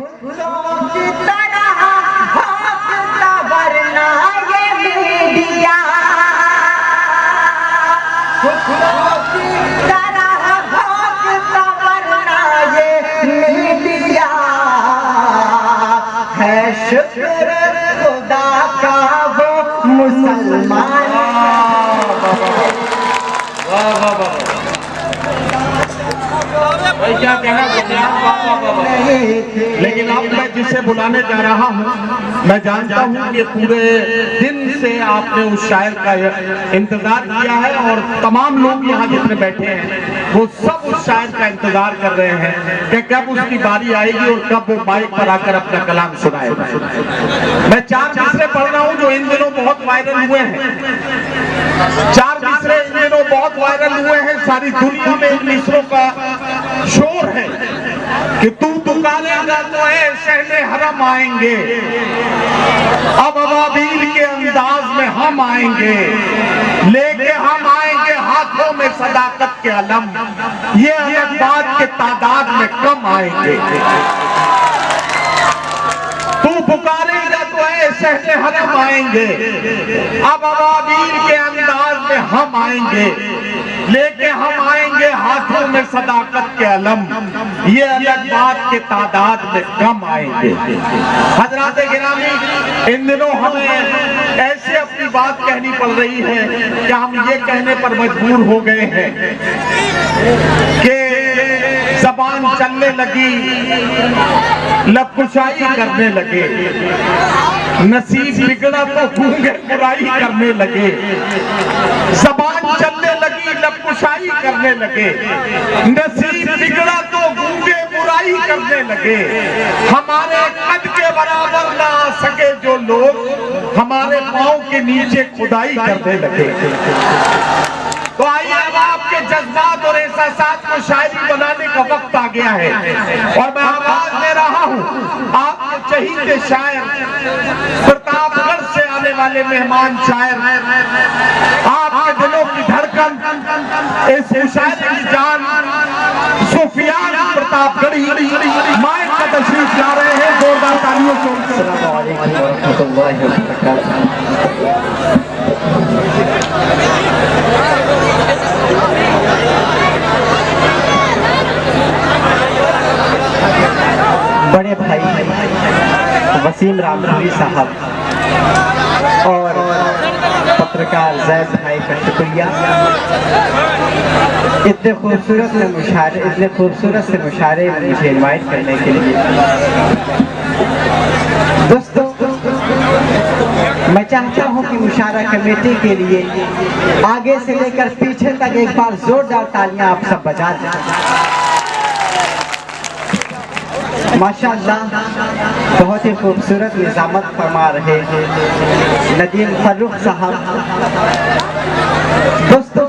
फूलों की तरह भागता वरना ये मीडिया, फूलों की तरह भागता वरना ये मीडिया है शुक्र खुदा का वो मुसलमान। क्या कहना चाहते हैं? लेकिन अब मैं जिसे बुलाने जा रहा हूँ, मैं जानता हूँ कि पूरे दिन से आपने उस शायर का इंतजार किया है और तमाम लोग यहाँ जितने बैठे हैं वो सब उस शायर का इंतजार कर रहे हैं कि कब उसकी बारी आएगी और कब वो माइक पर आकर अपना कलाम सुनाएगा। मैं 4 मिसरे पढ़ रहा हूँ जो इन दिनों बहुत वायरल हुए हैं। 4 मिसरे इन दिनों बहुत वायरल हुए हैं। सारी दुनिया में इन मिसरों का शोर है कि तू पुकारेगा तो शहने हरम आएंगे, अब अबाबील के अंदाज में हम आएंगे, लेके हम आएंगे हाथों में सदाकत के अलम, ये अलग बात के तादाद में कम आएंगे। तू पुकारेगा तो शहने हरम आएंगे, अब अबाबील के अंदाज में हम आएंगे, लेके हम आएंगे हाथों में सदाकत के अलम, ये अलग बात के तादाद में कम आएंगे। हजरात गिरामी, इन दिनों हमें ऐसे अपनी बात कहनी पड़ रही है कि हम ये कहने पर मजबूर हो गए हैं कि जबान चलने लगी, लबकुशाई करने लगे, नसीब बिगड़ा तो गूंगे बुराई करने लगे। जबान चलने लगी, लबकुशाई करने लगे, नसीब बिगड़ा तो गूंगे बुराई करने लगे। हमारे कद के बराबर ना आ सके जो लोग, हमारे पांव के नीचे खुदाई करने लगे। तो आइए अब आपके जज्बात और एहसासात को शायरी बनाने का वक्त आ गया है और मैं आवाज दे रहा हूँ आपके चहीते शायर, प्रतापगढ़ से आने वाले मेहमान शायर, आपके दिलों की धड़कन, इस मुशायरे की जान सुफियान प्रतापगढ़ी माइक का तशरीफ ला रहे हैं। जोरदार तालियों से बड़े भाई वसीम रामपुरी साहब और पत्रकार जैद भाई का शुक्रिया, इतने खूबसूरत से मुशायरे मुझे इनवाइट करने के लिए। दोस्तों, मैं चाहता हूं कि मुशायरा कमेटी के लिए आगे से लेकर पीछे तक एक बार जोरदार तालियां आप सब बजा दें। माशाअल्लाह, बहुत ही खूबसूरत निजामत फरमा रहे नदीम फर्रुख साहब। दोस्तों,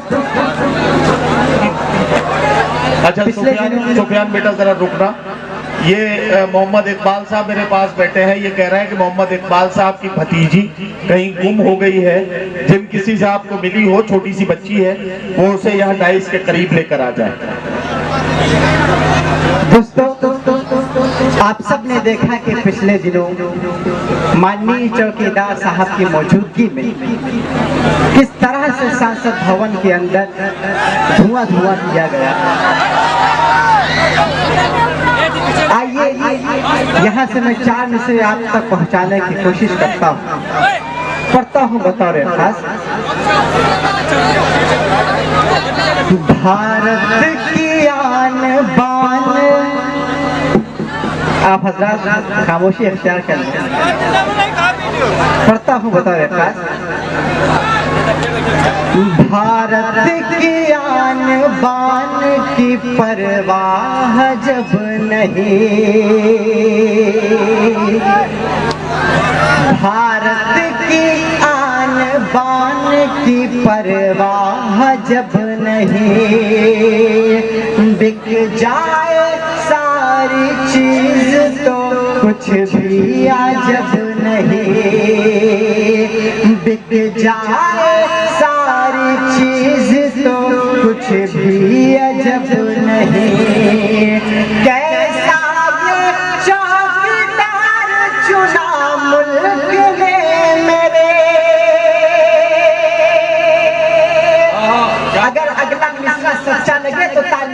अच्छा सुफियान बेटा जरा रुकना। ये मोहम्मद इकबाल साहब मेरे पास बैठे हैं। ये कह रहे हैं कि मोहम्मद इकबाल साहब की भतीजी कहीं गुम हो गई है, जिन किसी से आपको मिली हो, छोटी सी बच्ची है, वो उसे यहाँ डाइस के करीब लेकर आ जाए। दोस्तों, आप सब ने देखा कि पिछले दिनों माननीय चौकीदार साहब की मौजूदगी में किस तरह से संसद भवन के अंदर धुआं किया गया। आइए यहाँ से मैं 4 मिसरे आप तक पहुँचाने की कोशिश करता हूँ बतौर खास। भारत की आन बान, आप हजरात खामोशी अख्तियार कर लें, पढ़ता हूँ बतौर खास। भारत की आन बान की परवाह जब नहीं, भारत की आन बान की परवाह जब नहीं, बिक जाए सारी चीज तो कुछ भी अजब नहीं, बिक जाए सारी चीज तो कुछ भी अजब नहीं। कैसा ये शौक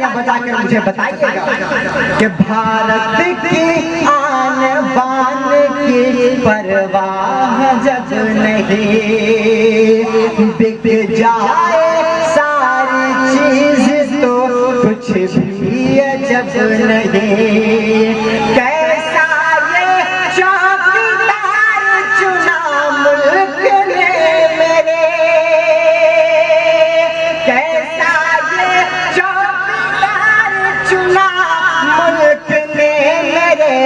तालियां बजाकर मुझे बताइएगा कि भारत की आन बान की परवाह जब नहीं, बिक जाए सारी चीज तो कुछ भी जब नहीं। कैसा ये चौकीदार चुना मुल्क ने मेरे, कैसा ये चौकीदार चुना मुल्क ने मेरे,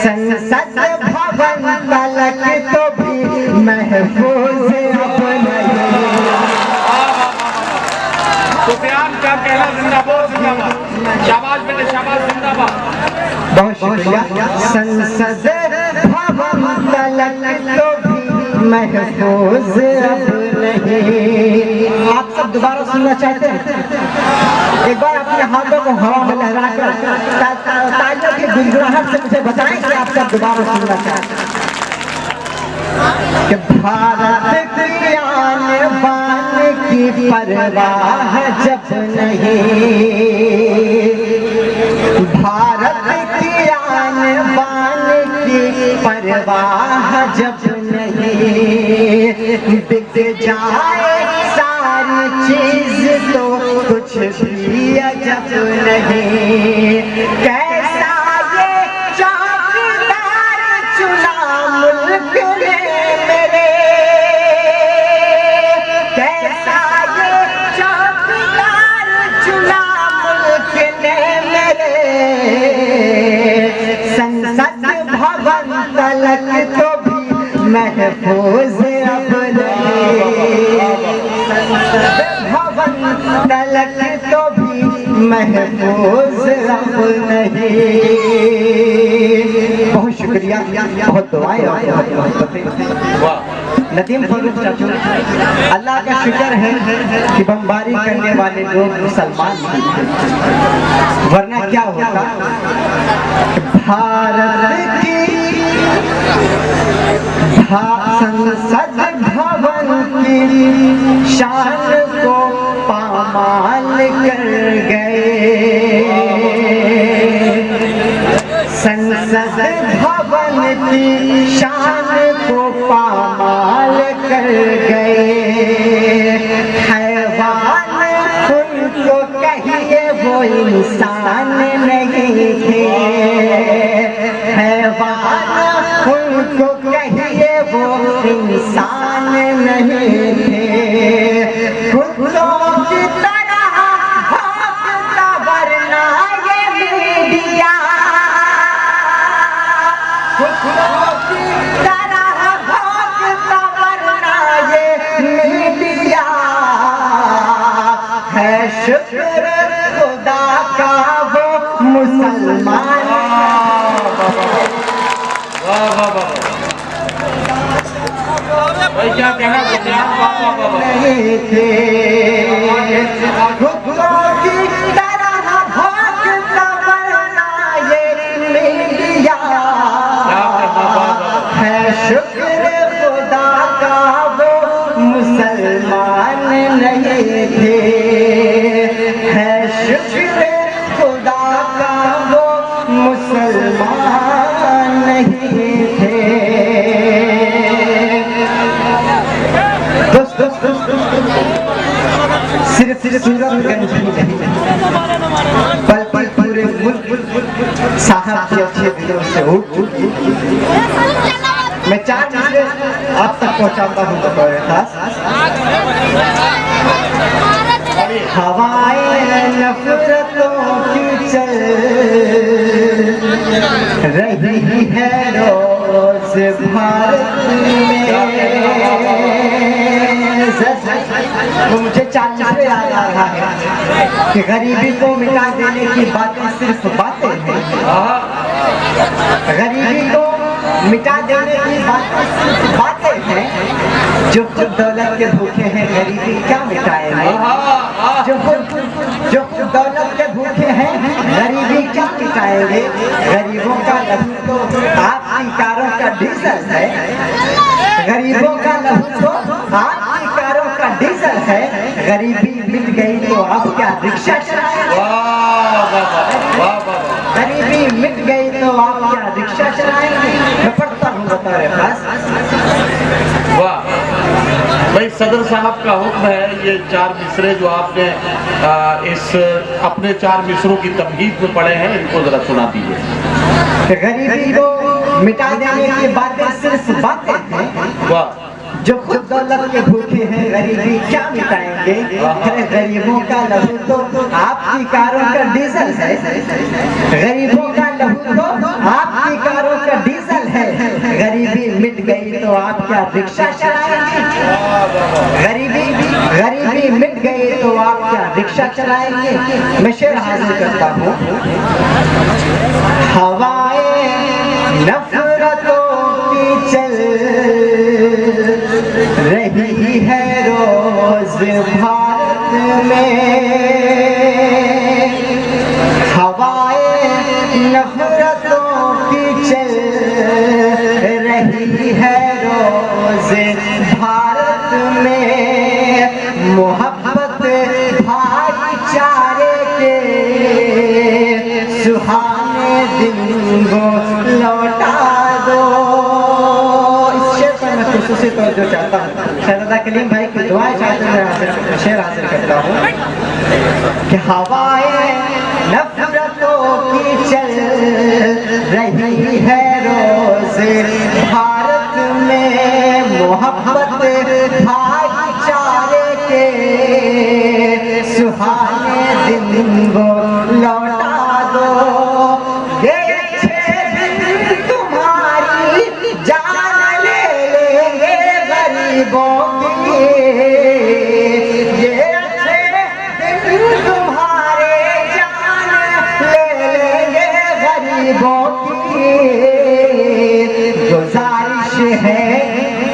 संसद भवन तलक तो भी महफूज अब नहीं। सुफियान क्या कहना, जिंदाबाद जिंदाबाद, शाबाश बेटे शाबाश, जिंदाबाद। बहुत शुक्रिया। संसद भवन तलक तो भी महफूज अब नहीं। आप सब दोबारा सुनना चाहते हैं? एक बार अपने हाथों को हवा में लहराकर तालियों की गुनगुनाहट से मुझे बताएं कि आप सब दोबारा सुनना चाहते हैं कि भारत की आन बान की परवाह जब नहीं, भारत की आन बान की परवाह जब नहीं, बिक जाए सारी चीज तो कुछ भी जब नहीं। कैसा ये चौकीदार चुना मुल्क ने मेरे, कैसा ये चौकीदार चुना मुल्क ने मेरे, संसद भवन तलक तो भी महफूज अब नहीं, संसद भवन तलक तो भी महफूज अब नहीं। बहुत शुक्रिया, बहुत दुआएं और नदीम फरूख चाचू, अल्लाह का शुक्र है कि बमबारी करने वाले लोग मुसलमान हैं, वरना क्या होता। भारत की संसद भवन की शान को पामाल कर गए, संसद भवन की शान को पामाल कर गए। हैवान उनको कहिए वो इंसान नहीं थे, हैवान उनको कहिए वो इंसान नहीं थे। कुत्तों की तरह भौंकता वरना ये मीडिया, कुत्तों की तरह भौंकता वरना ये मीडिया। है शुक्र खुदा का वो मुसलमान। क्या कहना नहीं थे, कुत्तों की तरह भौंकता वरना ये मीडिया। है शुक्र खुदा का वो मुसलमान नहीं थे, है शुक्र खुदा का वो मुसलमान नहीं थे। सिर्फ सूरतगंज ही नहीं बल्कि पूरे मुल्क साहब के अच्छे दिलों से उठ चुकी। मैं 4 चीजें आप तक पहुंचाता हूँ बतौर खास। हवाएं नफरतों की चल रही है रोज भारत में। मुझे 4 चीजें याद आ रहा है कि गरीबी को मिटा देने की बातें सिर्फ बातें हैं, गरीबी को मिटा देने की बातें सिर्फ बातें हैं। जो खुद दौलत के भूखे हैं गरीबी क्या मिटाएंगे, जो खुद दौलत के भूखे हैं गरीबी क्या मिटाएंगे। गरीबों का लहू तो आपकी कारों का डीजल है, गरीबों का लहू तो आपकी कारों का डीजल है। गरीबी मिट गई तो आप क्या रिक्शा चलाएंगे? वाह वाह वाह वाह। गरीबी मिट गई तो आप क्या रिक्शा चलाएंगे? मैं पढ़ता हूँ बतौर खास। वाह भाई, सदर साहब का हुक्म है, ये 4 मिसरे जो आपने इस अपने 4 मिसरों की तमहीद में पढ़े हैं, इनको जरा सुना दीजिए। कि गरीबी को मिटा देने की बातें सिर्फ बातें हैं। वाह। जो खुद दौलत के भूखे हैं गरीबी क्या मिटाएंगे? अरे गरीबों का लहू तो आपकी कारों का डीजल है। गरीबों का लहू तो आपकी कारों का डीजल है। गरीबी मिट गई तो आप क्या रिक्शा चलाएंगे? गरीबी मिट गई तो आप क्या रिक्शा चलाएंगे? मैं शेर हाजिर करता हूँ। हवाएं नफरतों की चल रही है रोज भारत में। हवाएं नफरतों की चल रही है रोज भारत में। मोहब्बत भाईचारे के सुहाने दिन को लौटा दो। इस शेर पर मैं खुसूसी तवज्जो चाहता हूँ। शहजादा कलीम भाई की दुआएं चाहते हुए शेर हासिल करता हूँ कि हवाएं नफरतों की चल रही है रोज भारत में। मोहब्बत भाईचारे के सुहाने दिन वो लौटा दो। ये अच्छे दिन तुम्हारी जान ले लेंगे गरीबों की। ये अच्छे दिन तुम्हारे जान ले लेंगे गरीबों की। गुजारिश है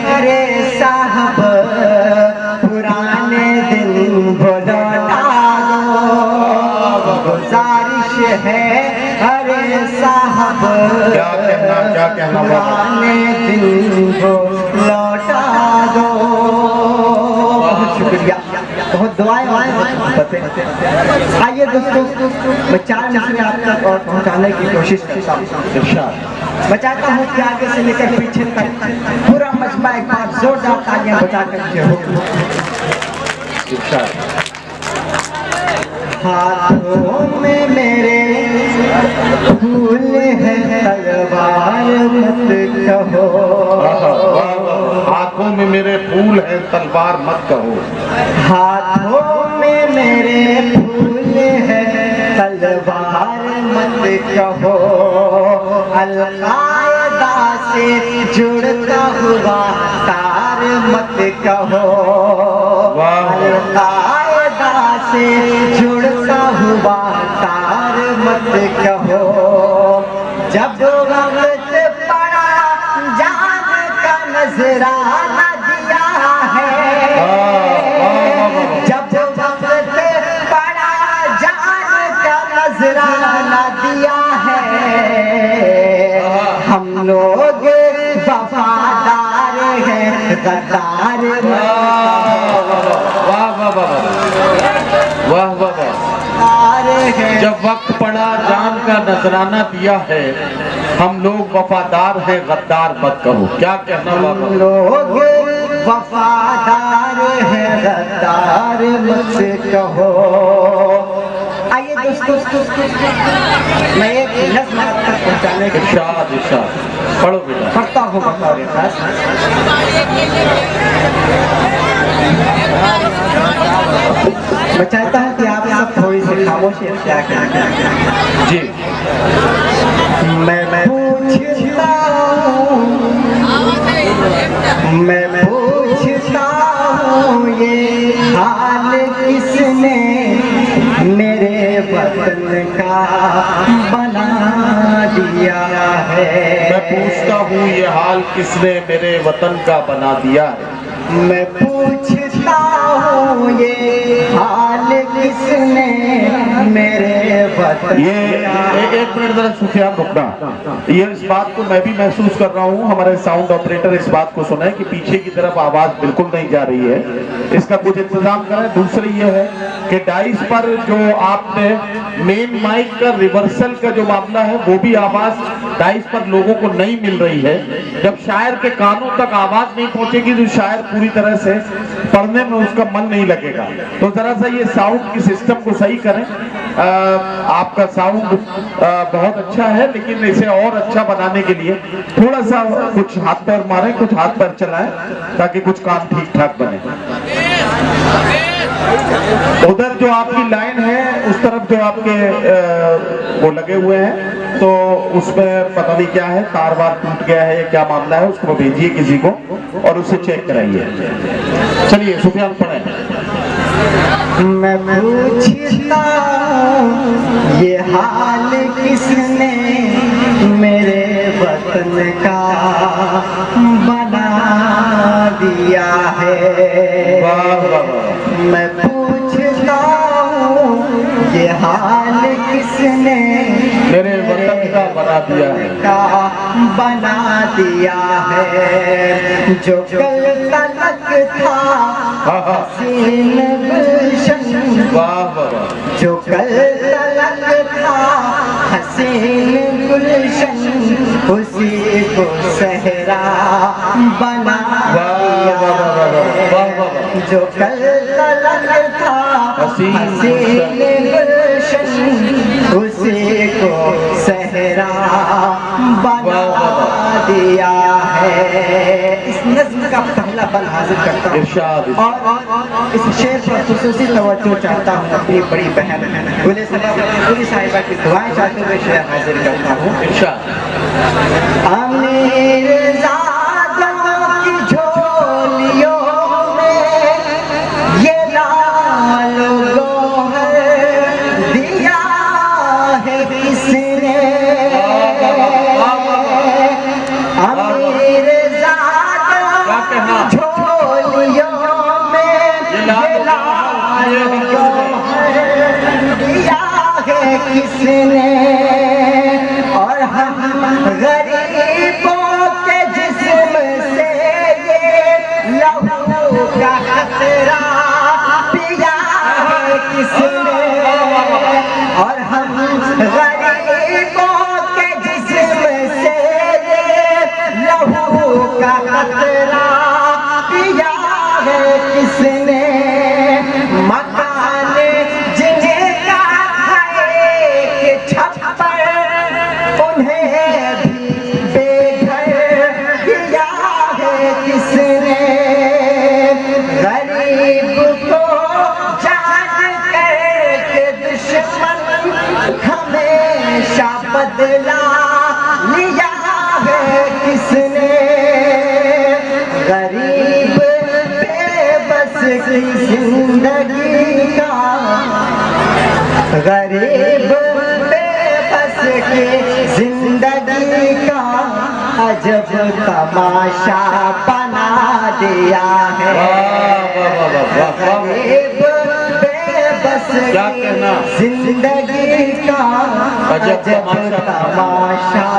अरे साहब पुराने दिन वो लौटा दो। गुजारिश है अरे साहब क्या कहना पुराने दिन को लौटा दो। बहुत शुक्रिया, बहुत दुआएं आइए दोस्तों, मैं 4 मिसरे आप तक और पहुंचाने की कोशिश करता हूँ। मैं चाहता हूँ कि आगे से लेकर पीछे तक पूरा मजमा एक बार जोरदार तालियां बजाकर मुझे हुक्म। हाथों में मेरे फूल है तलवार मत कहो। हाथों में मेरे फूल है तलवार मत कहो। हाथों में मेरे फूल है तलवार मत कहो। अल-कायदा से जुड़ता हुआ तार मत कहो। अल-कायदा से जुड़ता हुआ तार मत कहो। जब वक्त पड़ा जान का नजराना दिया है। जब वक्त पड़ा जान का नजराना दिया है। हम लोग वफादार हैं गद्दार। वाह वाह वाह वाह वाह वाह। जब वक्त पड़ा जान का नजराना दिया है। हम लोग वफादार हैं गद्दार मत कहो। क्या कहना? हम लोग वफादार हैं गद्दार मत कहो। आइए दोस्तों, मैं एक नज़्म आप तक पहुंचाने के इरशाद इरशाद पढ़ो बेटा। पढ़ता हूँ बतौर खास। मैं चाहता हूँ कि आप सब थोड़ी सी खामोशी क्या करें। जी मैं पूछता हूँ ये हाल किसने मेरे वतन का बना दिया है। मैं पूछता हूँ ये हाल किसने मेरे वतन का बना दिया है। मैं पूछता हूँ ये हाल किसने मेरे वतन ये एक मिनट जरा सुफियान रुकना। ये इस बात को मैं भी महसूस कर रहा हूँ, हमारे साउंड ऑपरेटर इस बात को सुने कि पीछे की तरफ आवाज बिल्कुल नहीं जा रही है, इसका कुछ इंतजाम करें। दूसरी ये है कि डाइस पर जो आपने मेन माइक का रिवर्सल का जो मामला है वो भी आवाज डाइस पर लोगों को नहीं मिल रही है। जब शायर के कानों तक आवाज नहीं पहुंचेगी तो शायर पूरी तरह से पढ़ने में उसका मन नहीं लगेगा। तो जरा सा ये साउंड की सिस्टम को सही करें। आपका साउंड बहुत अच्छा है, लेकिन इसे और अच्छा बनाने के लिए थोड़ा सा कुछ हाथ पैर मारें, कुछ हाथ पैर चलाएं ताकि कुछ काम ठीक ठाक बने। उधर जो आपकी लाइन है उस तरफ जो आपके वो लगे हुए हैं तो उसमें पता नहीं क्या है, तार वार टूट गया है या क्या मामला है, उसको भेजिए किसी को और उसे चेक कराइए। चलिए सुफियान पढ़ें। मैं पूछता हूँ ये हाल किसने मेरे वतन का बना दिया है। मैं पूछता हूँ ये हाल किसने मेरे वतन का बना दिया है, का बना दिया है। जो कल तलक था हसीन गुलशन, जो कल तलक था हसीन गुलशन, उसी को सहरा बना दिया है। जो कल तलक था हसीन गुलशन, उसी को सहरा बना दिया है। इस नज़्म का पहला बल हाजिर करता हूँ और इस शेर पर खुसूसी तवज्जो चाहता हूँ अपनी बड़ी बहन गुले सबा साहिबा की दुआएं चाहते हुए शेर हाजिर करता हूँ। अमीर ज़ादों की झोलियों में ये लाल गोहर दिया है किसने। अमीर ज़ादों की झोलियों में ये लाल गोहर दिया है किसने। और हम गरीबों के जिस्म से ये लहू का खतरा पिया है किसने। और हम गरीबों के जिस्म से ये लहू का खतरा पिया है किसने। मकान जिनका है कि छप्पर उन्हें भी बेघर किया है किसने। गरीब को जान करके दुश्मन हमेशा बदला लिया है किसने। गरीब बेबस की जिंदगी का, गरीब बेबस की जिंदगी का अजब तमाशा बना दिया है। गरीब बेबस की जिंदगी का अजब तमाशा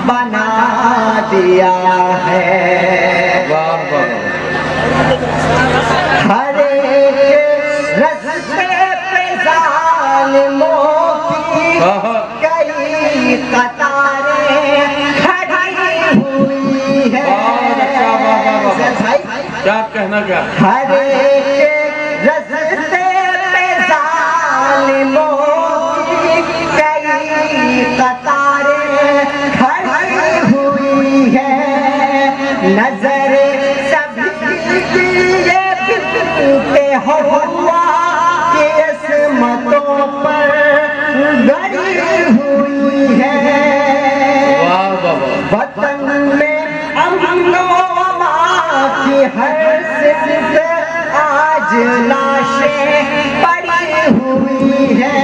बना दिया है। हर एक रस्ते पे जालिमों की कई कतारें खड़ी हुई है। क्या कहना क्या? हर एक रस्ते पे जालिमों की कई कतारें खड़ी हुई है। नजर हुआ कि असमतों पर गड़ी हुई है। वतन में अमन अमान की हर सिर्फ आज लाशें पड़ी हुई है।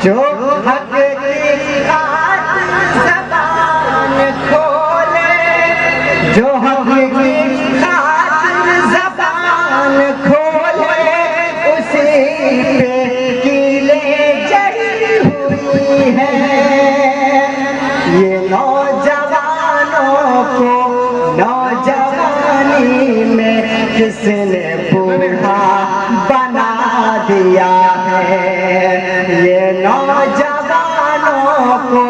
जो हक की खातिर ज़बान खोले, जो हक की खातिर ज़बान खोले, उसी पे कील ये नौजवानों को नौजवानी में किसने बूढ़ा बना दिया है। ये नौजवानों को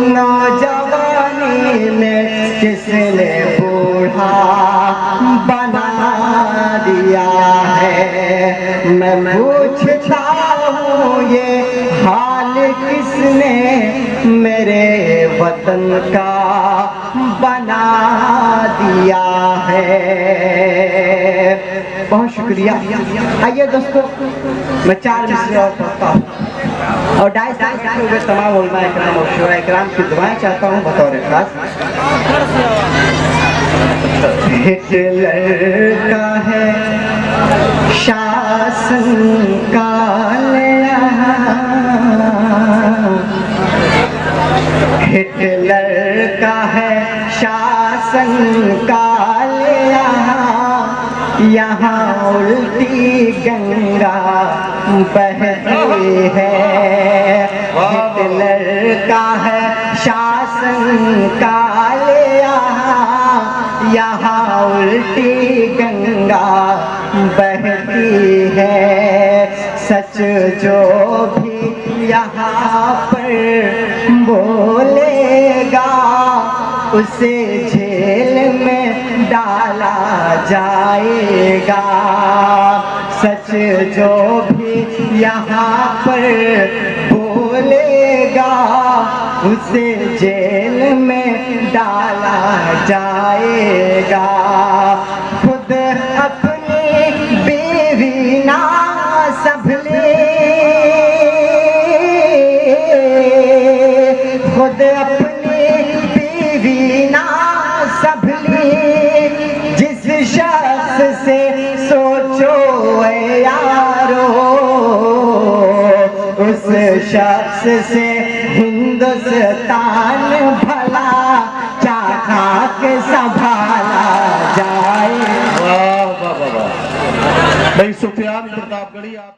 नौजवानी में किसने बूढ़ा बना दिया है। मैं पूछता हूँ ये हाल किसने मेरे वतन का बना दिया है। बहुत शुक्रिया। आइए दोस्तों, मैं 4 मिसरे और पढ़ता हूँ और डाइस हुए तमाम उलमा इकराम और शुरा इकराम की दुआएं चाहता हूँ बतौर खास। हिटलर का है शासन काल यहाँ, हिटलर का है शासन काल यहाँ, यहाँ उल्टी गंगा बहती है। हिटलर का है शासन काल यहाँ, यहाँ उल्टी गंगा बहती है। सच जो भी यहाँ पर बोलेगा उसे जेल में डाला जाएगा। सच जो भी यहाँ पर बोलेगा उसे जेल में डाला जाएगा। खुद अपनी बीवी ना संभले, खुद अपनी बीवी ना संभली, जिस शख्स से सोचो यारो उस शख्स से हिंदुस्तान भला चाहा के संभाला जाए। वाह वाह वाह। भाई सुफियान प्रतापगढ़ी आप